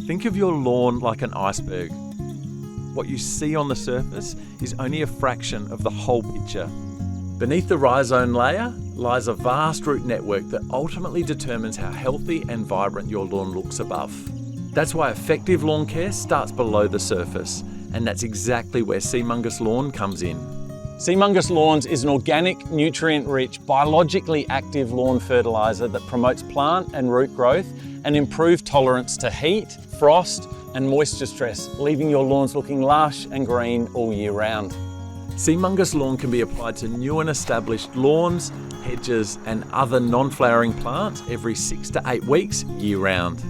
Think of your lawn like an iceberg. What you see on the surface is only a fraction of the whole picture. Beneath the rhizome layer lies a vast root network that ultimately determines how healthy and vibrant your lawn looks above. That's why effective lawn care starts below the surface, and that's exactly where Seamungus Lawn comes in. Seamungus Lawns is an organic, nutrient-rich, biologically active lawn fertiliser that promotes plant and root growth and improved tolerance to heat, frost and moisture stress, leaving your lawns looking lush and green all year round. Seamungus Lawn can be applied to new and established lawns, hedges and other non-flowering plants every 6 to 8 weeks year round.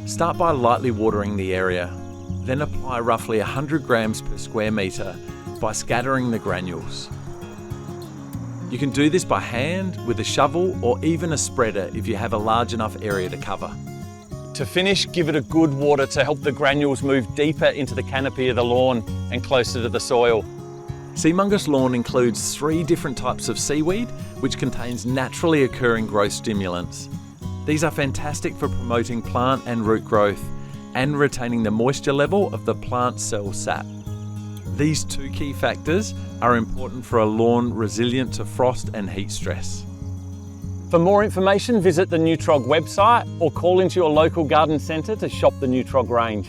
Start by lightly watering the area, then apply roughly 100 grams per square metre by scattering the granules. You can do this by hand, with a shovel or even a spreader if you have a large enough area to cover. To finish, give it a good water to help the granules move deeper into the canopy of the lawn and closer to the soil. Seamungus Lawn includes 3 different types of seaweed, which contains naturally occurring growth stimulants. These are fantastic for promoting plant and root growth and retaining the moisture level of the plant cell sap. These 2 key factors are important for a lawn resilient to frost and heat stress. For more information, visit the Nutrog website or call into your local garden centre to shop the Nutrog range.